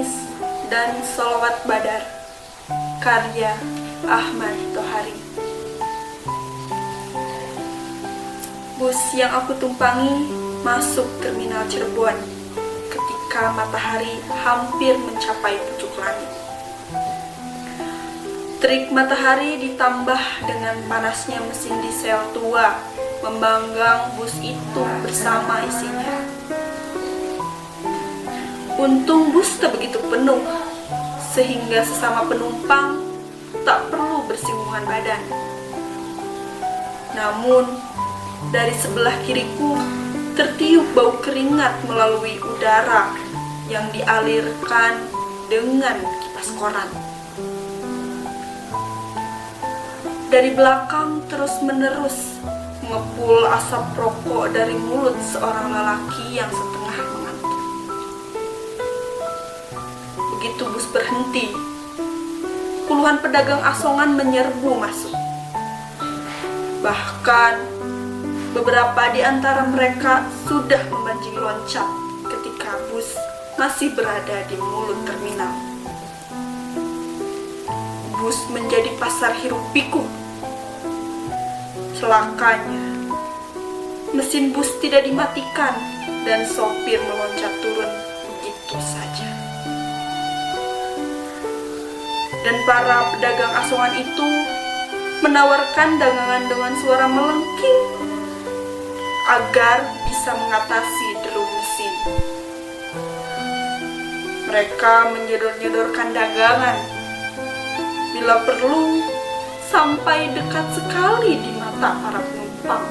Nangis dan Sholawat Badar, karya Ahmad Tohari. Bus yang aku tumpangi masuk terminal Cirebon ketika matahari hampir mencapai pucuk langit. Terik matahari ditambah dengan panasnya mesin diesel tua membanggang bus itu bersama isinya. Untung bus tak begitu penuh, sehingga sesama penumpang tak perlu bersinggungan badan. Namun, dari sebelah kiriku tertiup bau keringat melalui udara yang dialirkan dengan kipas koran. Dari belakang terus-menerus mengepul asap rokok dari mulut seorang lelaki yang setengah mengantuk. Begitu bus berhenti, puluhan pedagang asongan menyerbu masuk. Bahkan, beberapa di antara mereka sudah membanjiri loncat ketika bus masih berada di mulut terminal. Bus menjadi pasar hiruk-pikuk. Celakanya, mesin bus tidak dimatikan dan sopir meloncat turun begitu saja. Dan para pedagang asongan itu menawarkan dagangan dengan suara melengking agar bisa mengatasi deru mesin. Mereka menyodor-nyodorkan dagangan, bila perlu sampai dekat sekali di mata para penumpang.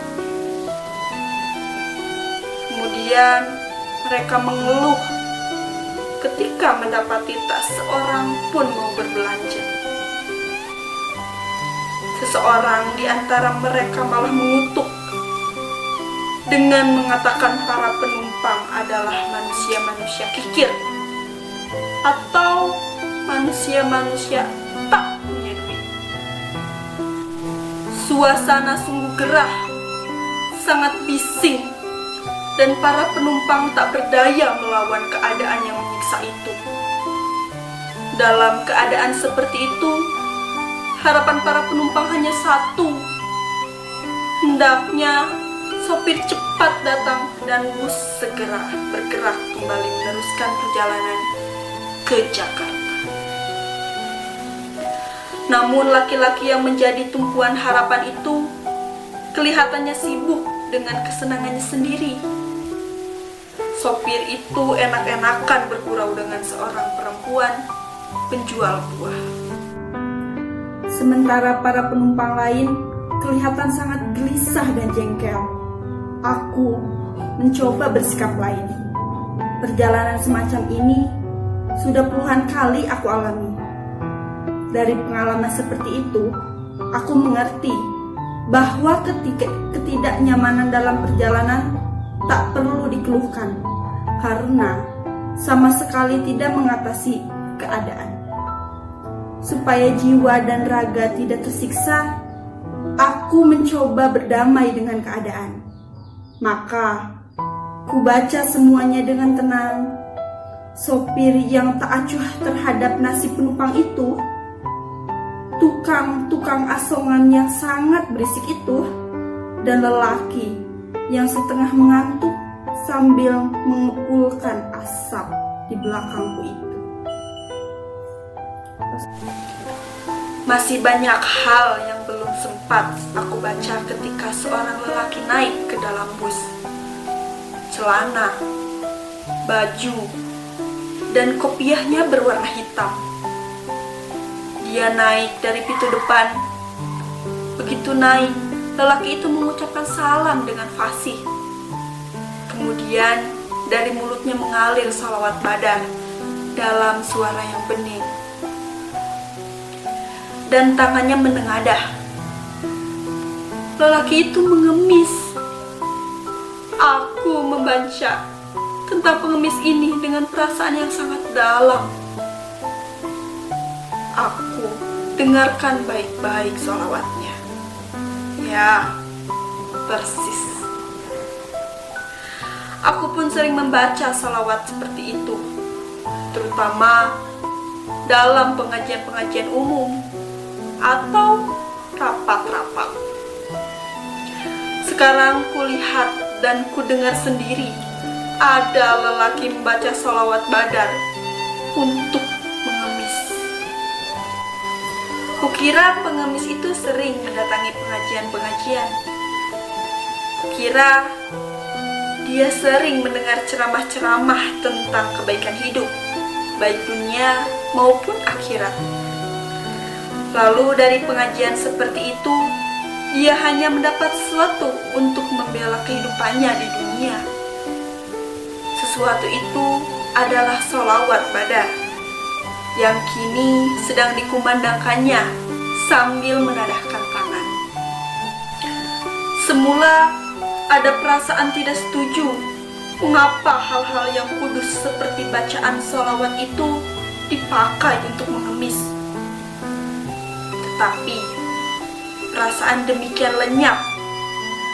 Kemudian mereka mengeluh ketika mendapati tak seorang pun mau berbelanja. Seseorang di antara mereka malah mengutuk dengan mengatakan para penumpang adalah manusia-manusia kikir atau manusia-manusia tak punya duit. Suasana sungguh gerah, sangat bising, dan para penumpang tak berdaya melawan keadaan yang menyiksa itu. Dalam keadaan seperti itu, harapan para penumpang hanya satu. Hendaknya sopir cepat datang dan bus segera bergerak kembali meneruskan perjalanan ke Jakarta. Namun laki-laki yang menjadi tumpuan harapan itu kelihatannya sibuk dengan kesenangannya sendiri. Sopir itu enak-enakan bergurau dengan seorang perempuan penjual buah. Sementara para penumpang lain kelihatan sangat gelisah dan jengkel. Aku mencoba bersikap lain. Perjalanan semacam ini sudah puluhan kali aku alami. Dari pengalaman seperti itu, aku mengerti bahwa ketidaknyamanan dalam perjalanan tak perlu dikeluhkan, karena sama sekali tidak mengatasi keadaan. Supaya jiwa dan raga tidak tersiksa, aku mencoba berdamai dengan keadaan. Maka, ku baca semuanya dengan tenang. Sopir yang tak acuh terhadap nasib penumpang itu, tukang asongan yang sangat berisik itu, dan lelaki yang setengah mengantuk sambil mengepulkan asap di belakangku itu. Masih banyak hal yang belum sempat aku baca ketika seorang lelaki naik ke dalam bus. Celana, baju, dan kopiahnya berwarna hitam. Dia naik dari pintu depan. Begitu naik, lelaki itu mengucapkan salam dengan fasih. Kemudian dari mulutnya mengalir sholawat badar dalam suara yang bening. Dan tangannya menengadah. Lelaki itu mengemis. Aku membaca tentang pengemis ini dengan perasaan yang sangat dalam. Aku dengarkan baik-baik sholawatnya. Ya, persis. Aku pun sering membaca sholawat seperti itu. terutama dalam pengajian-pengajian umum atau rapat-rapat. Sekarang kulihat dan kudengar sendiri ada lelaki membaca sholawat badar untuk mengemis. Kukira pengemis itu sering mendatangi pengajian-pengajian. Kukira dia sering mendengar ceramah-ceramah tentang kebaikan hidup, baik dunia maupun akhirat. Lalu dari pengajian seperti itu, dia hanya mendapat sesuatu untuk membela kehidupannya di dunia. Sesuatu itu adalah sholawat badar yang kini sedang dikumandangkannya sambil menadahkan tangan. Semula ada perasaan tidak setuju mengapa hal-hal yang kudus seperti bacaan sholawat itu dipakai untuk mengemis. Tetapi perasaan demikian lenyap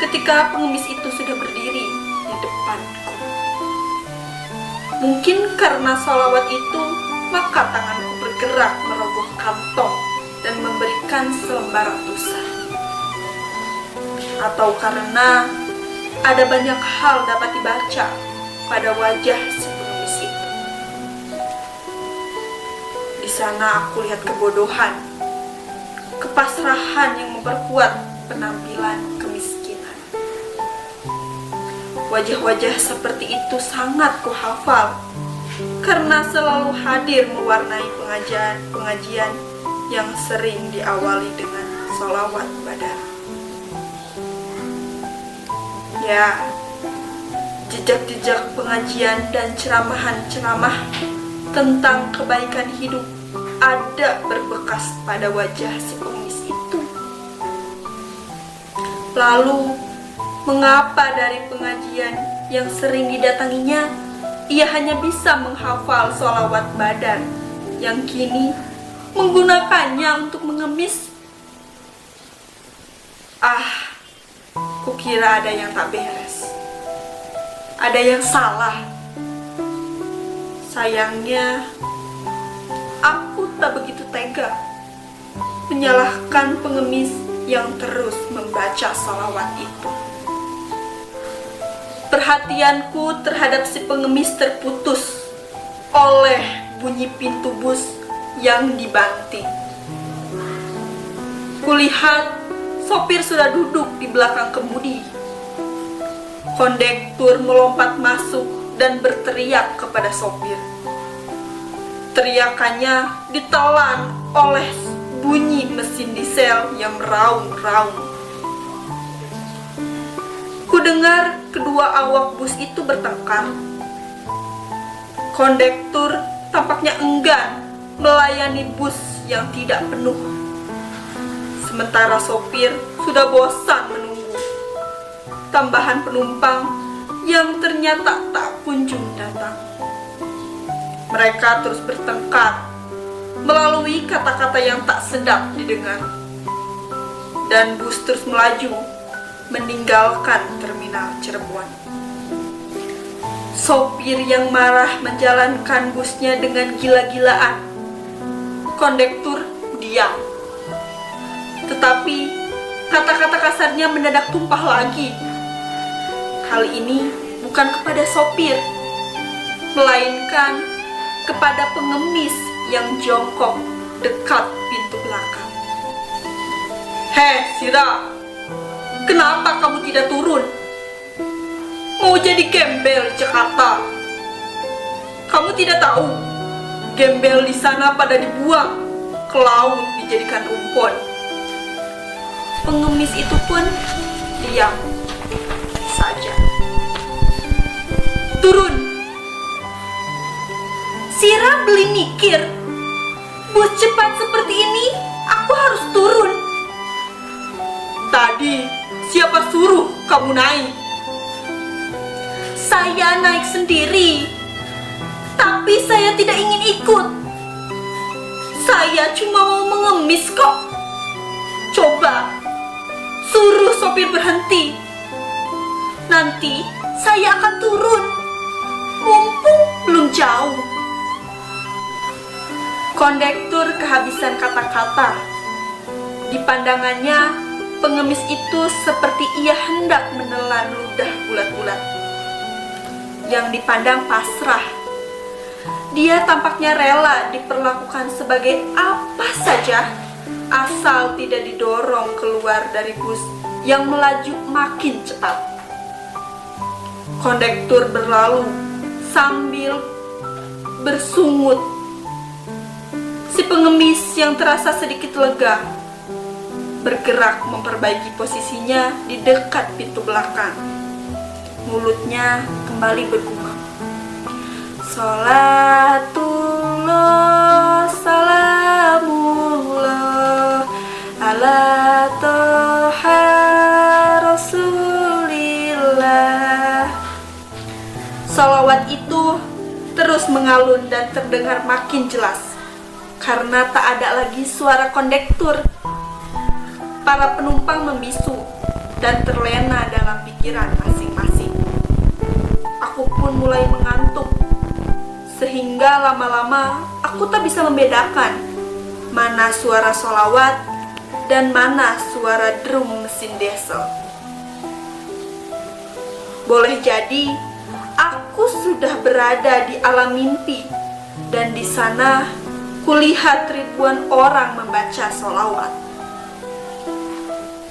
ketika pengemis itu sudah berdiri di depanku. Mungkin karena sholawat itu, maka tanganku bergerak merogoh kantong dan memberikan selembar tusa. Atau karena ada banyak hal dapat dibaca pada wajah si pengemis itu. Di sana aku lihat kebodohan, kepasrahan yang memperkuat penampilan kemiskinan. Wajah-wajah seperti itu sangat kuhafal karena selalu hadir mewarnai pengajian yang sering diawali dengan sholawat badar. Ya, jejak-jejak pengajian dan ceramah tentang kebaikan hidup ada berbekas pada wajah si pengemis itu. Lalu, mengapa dari pengajian yang sering didatanginya, ia hanya bisa menghafal sholawat badar yang kini menggunakannya untuk mengemis? Kukira ada yang tak beres, ada yang salah. Sayangnya, aku tak begitu tega menyalahkan pengemis yang terus membaca sholawat itu. Perhatianku terhadap si pengemis terputus oleh bunyi pintu bus yang dibanting. Kulihat sopir sudah duduk di belakang kemudi. Kondektur melompat masuk dan berteriak kepada sopir. Teriakannya ditelan oleh bunyi mesin diesel yang meraung-raung. Kudengar kedua awak bus itu bertengkar. Kondektur tampaknya enggan melayani bus yang tidak penuh. Sementara sopir sudah bosan menunggu tambahan penumpang yang ternyata tak kunjung datang. Mereka terus bertengkar melalui kata-kata yang tak sedap didengar. Dan bus terus melaju meninggalkan terminal Cirebon. Sopir yang marah menjalankan busnya dengan gila-gilaan. Kondektur diam. Tetapi kata-kata kasarnya mendadak tumpah lagi. Kali ini bukan kepada sopir, melainkan kepada pengemis yang jongkok dekat pintu belakang. Hei, Sira, kenapa kamu tidak turun? Mau jadi gembel di Jakarta? Kamu tidak tahu, gembel di sana pada dibuang ke laut dijadikan rumpon. Pengemis itu pun diam saja. Turun! Sira beli mikir, bus cepat seperti ini, aku harus turun. Tadi siapa suruh kamu naik? Saya naik sendiri, tapi saya tidak ingin ikut. Saya cuma mau mengemis kok. Coba suruh sopir berhenti. Nanti saya akan turun. Mumpung belum jauh. Kondektur kehabisan kata-kata. Di pandangannya, pengemis itu seperti ia hendak menelan ludah bulat-bulat yang dipandang pasrah. Dia tampaknya rela diperlakukan sebagai apa saja, asal tidak didorong keluar dari bus yang melaju makin cepat. Kondektur berlalu sambil bersungut. Si pengemis yang terasa sedikit lega bergerak memperbaiki posisinya di dekat pintu belakang. Mulutnya kembali bergumam, Salatullah salamullah ala toha rasulillah. Salawat itu terus mengalun dan terdengar makin jelas karena tak ada lagi suara kondektur. Para penumpang membisu dan terlena dalam pikiran masing-masing. Aku pun mulai mengantuk, sehingga lama-lama aku tak bisa membedakan mana suara sholawat dan mana suara drum mesin diesel. Boleh jadi aku sudah berada di alam mimpi, dan di sana kulihat ribuan orang membaca sholawat.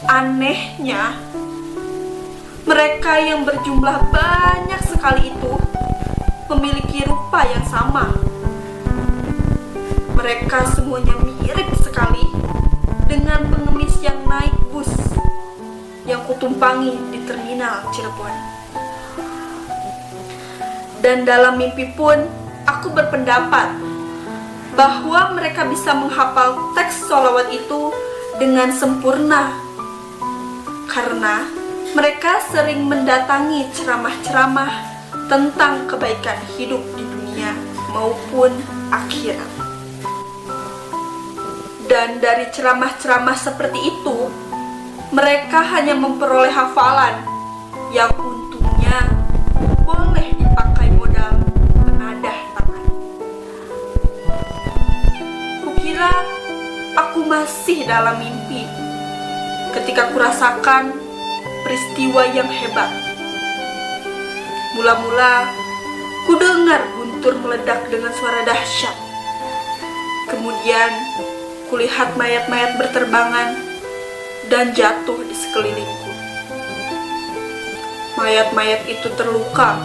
Anehnya, mereka yang berjumlah banyak sekali itu memiliki rupa yang sama. Mereka semuanya mirip sekali dengan pengemis yang naik bus yang kutumpangi di terminal Cirebon. Dan dalam mimpi pun aku berpendapat bahwa mereka bisa menghafal teks sholawat itu dengan sempurna, karena mereka sering mendatangi ceramah-ceramah tentang kebaikan hidup di dunia maupun akhirat. Dan dari ceramah-ceramah seperti itu, mereka hanya memperoleh hafalan yang untungnya boleh dipakai modal penadah tangan. Kukira aku masih dalam mimpi ketika kurasakan peristiwa yang hebat. Mula-mula kudengar guntur meledak dengan suara dahsyat. Kemudian kulihat mayat-mayat berterbangan dan jatuh di sekelilingku. Mayat-mayat itu terluka,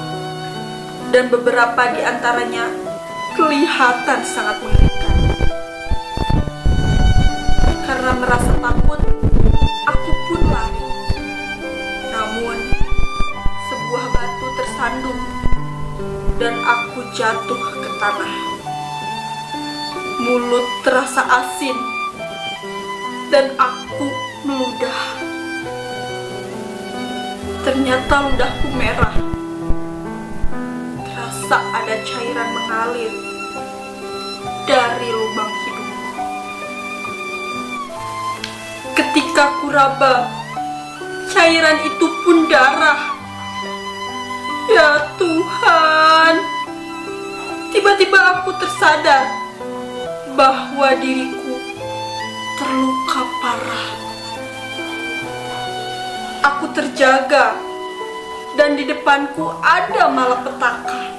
dan beberapa di antaranya kelihatan sangat mengerikan. Karena merasa takut, aku pun lari. Namun, sebuah batu tersandung dan aku jatuh ke tanah. Mulut terasa asin dan aku meludah. Ternyata ludahku merah. Terasa ada cairan mengalir dari lubang hidungku. Ketika kuraba, cairan itu pun darah. Ya Tuhan, tiba-tiba aku tersadar bahwa diriku terluka parah. Aku terjaga, dan di depanku ada malapetaka.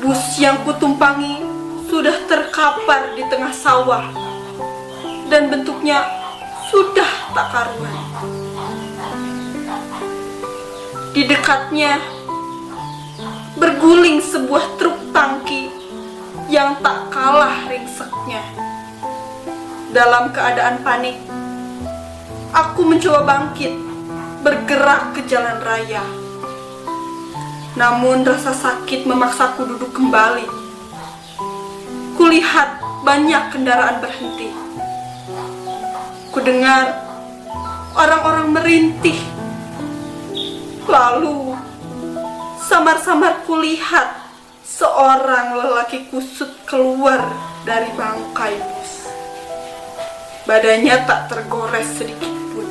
Bus yang kutumpangi sudah terkapar di tengah sawah, dan bentuknya sudah tak karuan. Di dekatnya berguling sebuah truk tangki yang tak kalah ringseknya. Dalam keadaan panik, aku mencoba bangkit, bergerak ke jalan raya. Namun rasa sakit memaksaku duduk kembali. Kulihat banyak kendaraan berhenti. Kudengar orang-orang merintih. Lalu samar-samar kulihat seorang lelaki kusut keluar dari bangkai bus. Badannya tak tergores sedikit pun.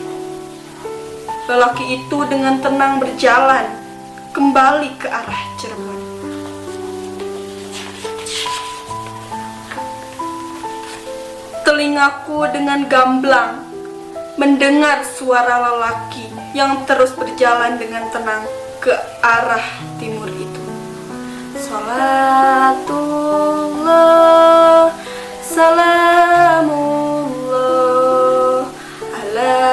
Lelaki itu dengan tenang berjalan kembali ke arah Cirebon. telingaku dengan gamblang mendengar suara lelaki yang terus berjalan dengan tenang ke arah timur itu. Salatullah, salamullah ala